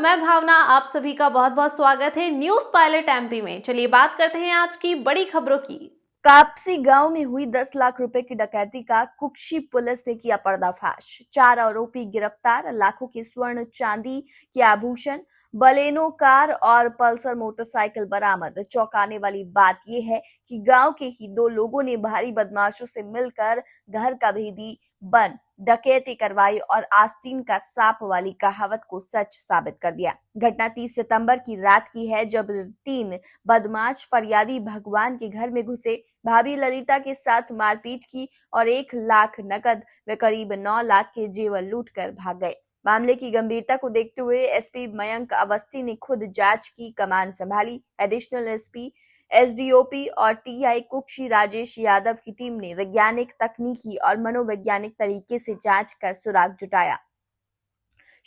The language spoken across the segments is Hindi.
मैं भावना, आप सभी का बहुत बहुत स्वागत है न्यूज पायलट एमपी में। चलिए बात करते हैं आज की बड़ी खबरों की। कापसी गांव में हुई 10 लाख रुपए की डकैती का कुक्षी पुलिस ने किया पर्दाफाश। 4 आरोपी गिरफ्तार, लाखों के स्वर्ण चांदी के आभूषण, बलेनो कार और पल्सर मोटरसाइकिल बरामद। चौंकाने वाली बात यह है कि गांव के ही दो लोगों ने भारी बदमाशों से मिलकर घर का भेदी बन डकैती करवाई और आस्तीन का सांप वाली कहावत को सच साबित कर दिया। घटना 30 सितंबर की रात की है, जब 3 बदमाश फरियादी भगवान के घर में घुसे, भाभी ललिता के साथ मारपीट की और 1 लाख नकद व करीब 9 लाख के जेवर लूटकर भाग गए। मामले की गंभीरता को देखते हुए एसपी मयंक अवस्थी ने खुद जांच की कमान संभाली। एडिशनल एसपी, एसडीओपी और टीआई कुक्षी राजेश यादव की टीम ने वैज्ञानिक, तकनीकी और मनोवैज्ञानिक तरीके से जांच कर सुराग जुटाया।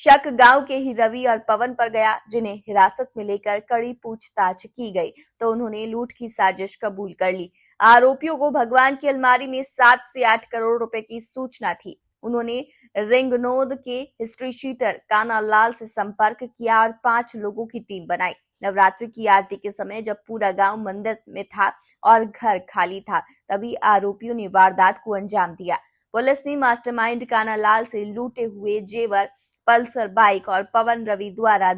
शक गांव के ही रवि और पवन पर गया, जिन्हें हिरासत में लेकर कड़ी पूछताछ की गई तो उन्होंने लूट की साजिश कबूल कर ली। आरोपियों को भगवान की अलमारी में 7 से 8 करोड़ रुपए की सूचना थी। उन्होंने रिंगनोद के हिस्ट्री शीटर काना लाल से संपर्क किया और 5 लोगों की टीम बनाई। नवरात्रि की आरती के समय जब पूरा गांव मंदिर में था और घर खाली था, तभी आरोपियों ने वारदात को अंजाम दिया। पुलिस ने मास्टरमाइंड काना लाल से लूटे हुए जेवर, पल्सर बाइक और पवन रवि द्वारा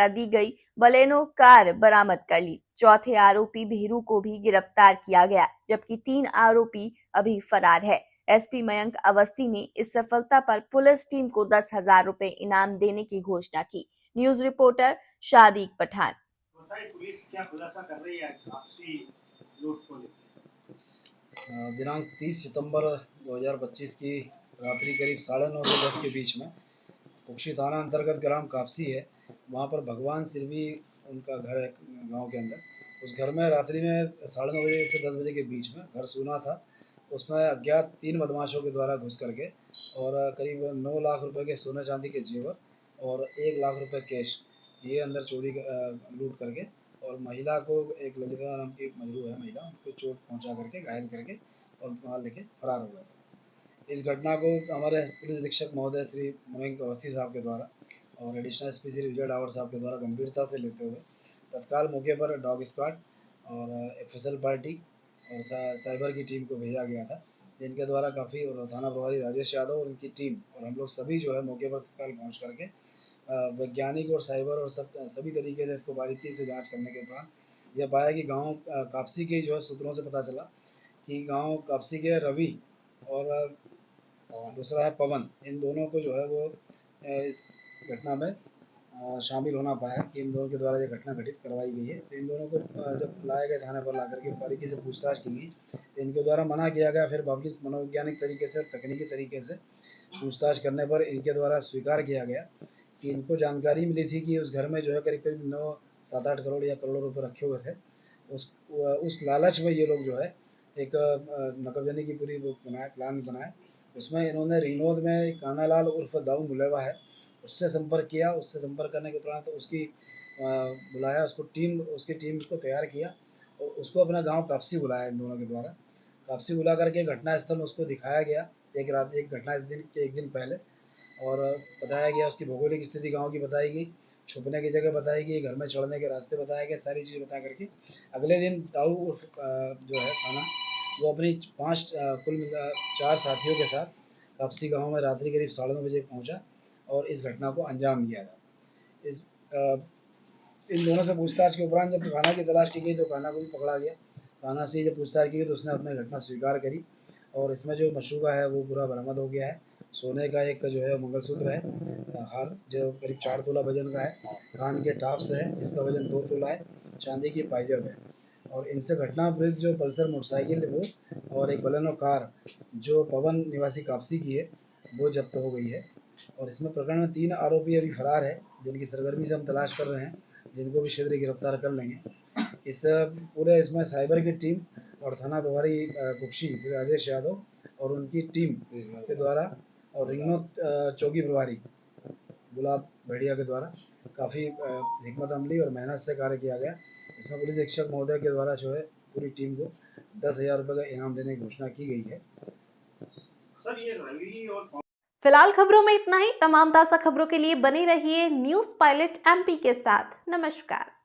दी गई बलेनो कार बरामद कर ली। चौथे आरोपी भेरू को भी गिरफ्तार किया गया, जबकि 3 आरोपी अभी फरार है। एसपी मयंक अवस्थी ने इस सफलता पर पुलिस टीम को 10,000 रुपए इनाम देने की घोषणा की। News reporter Shadiq Pathan. Police क्या खुलासा कर रही है आपसी लूट को लेकर? दिनांक 30 सितंबर 2025 की रात्रि करीब 9:30 से 10 के बीच में कुक्षी थाना अंतर्गत ग्राम कापसी है, वहाँ पर भगवान सिरवी उनका घर है गांव के अंदर। उस घर में रात्रि में 9:30 बजे से 10 बजे के बीच में घर सूना था। उसमें अज्ञात 3 बदमाशों के द्वारा घुस करके और करीब 9 लाख रुपए के सोने चांदी के जेवर और 1 लाख रुपए कैश ये अंदर चोरी लूट करके और महिला को, एक ललिता नाम की मजरू है महिला, उनको चोट पहुंचा करके, घायल करके और वहाँ लेके फरार हो गए। इस घटना को हमारे पुलिस अधीक्षक महोदय श्री मयंक अवस्थी साहब के द्वारा और एडिशनल एसपी श्री विजय डावर साहब के द्वारा गंभीरता से लेते हुए तत्काल मौके पर डॉग स्क्वाड और एफएसएल पार्टी और साइबर की टीम को भेजा गया था, जिनके द्वारा काफ़ी, और थाना प्रभारी राजेश यादव और उनकी टीम और हम लोग सभी जो है मौके पर तत्काल पहुँच करके वैज्ञानिक और साइबर और सभी तरीके से इसको बारीकी से जांच करने के बाद यह पाया कि गांव कापसी के जो है सूत्रों से पता चला कि गांव कापसी के रवि और दूसरा है पवन, इन दोनों को जो है वो इस घटना में शामिल होना पाया कि इन दोनों के द्वारा ये घटना घटित करवाई गई है। तो इन दोनों को जब लाए गए थाने पर ला करके बारीकी से पूछताछ की गई तो इनके द्वारा मना किया गया। फिर वापिस मनोवैज्ञानिक तरीके से, तकनीकी तरीके से पूछताछ करने पर इनके द्वारा स्वीकार किया गया कि इनको जानकारी मिली थी कि उस घर में जो है करीब करीब 9-7-8 करोड़ या करोड़ों रुपए रखे हुए थे। उस लालच में ये लोग जो है एक नकबजनी की पूरी वो प्लान बनाया। उसमें इन्होंने रिनोद में कानालाल उर्फ दाऊ मुलेवा है, उससे संपर्क किया। उससे संपर्क करने के उपरांत तो उसकी बुलाया, उसकी टीम को तैयार किया और उसको अपना गांव कापसी बुलाया इन दोनों के द्वारा। कापसी बुला करके घटनास्थल उसको दिखाया गया एक घटना एक दिन पहले, और बताया गया उसकी भौगोलिक स्थिति गांव की बताई गई, छुपने की जगह बताई गई, घर में चढ़ने के रास्ते बताए गए, सारी चीज़ बता करके अगले दिन दाऊ उर्फ जो है खाना, वो अपनी 5 कुल मिला 4 साथियों के साथ कापसी गांव में रात्रि करीब 9:30 बजे पहुंचा और इस घटना को अंजाम दिया था। इन दोनों से पूछताछ के उपरांत जब खाना की तलाश की गई तो खाना को भी पकड़ा गया। खाना से जब पूछताछ की गई तो उसने अपने घटना स्वीकार करी और इसमें जो मशरूबा है वो पूरा बरामद हो गया है। सोने का एक जो है मंगलसूत्र है, हार जो करीब 4 तोला वजन का है, कान के टाप्स है जिसका वजन 2 तोला है, चांदी की पायजेब है और इनसे घटना प्रयुक्त जो पल्सर मोटरसाइकिल है वो और एक बलेनो कार जो पवन निवासी कापसी की है वो जब्त हो गई है। और इसमें प्रकरण में 3 आरोपी अभी फरार है, जिनकी सरगर्मी से हम तलाश कर रहे हैं, जिनको भी शीघ्र गिरफ्तार कर लेंगे। इस पूरे इसमें साइबर की टीम और थाना प्रभारी कुक्षी राजेश यादव और उनकी टीम के द्वारा और रिंगनो चौकी प्रभारी गुलाब भेड़िया के द्वारा काफ़ी हिकमत अमली और मेहनत से कार्य किया गया। इसमें पुलिस अधीक्षक महोदय के द्वारा जो है पूरी टीम को 10,000 रुपये का इनाम देने की घोषणा की गई है। सर, ये रवि और फिलहाल खबरों में इतना ही। तमाम ताज़ा खबरों के लिए बने रहिए न्यूज़ पायलट एमपी के साथ। नमस्कार।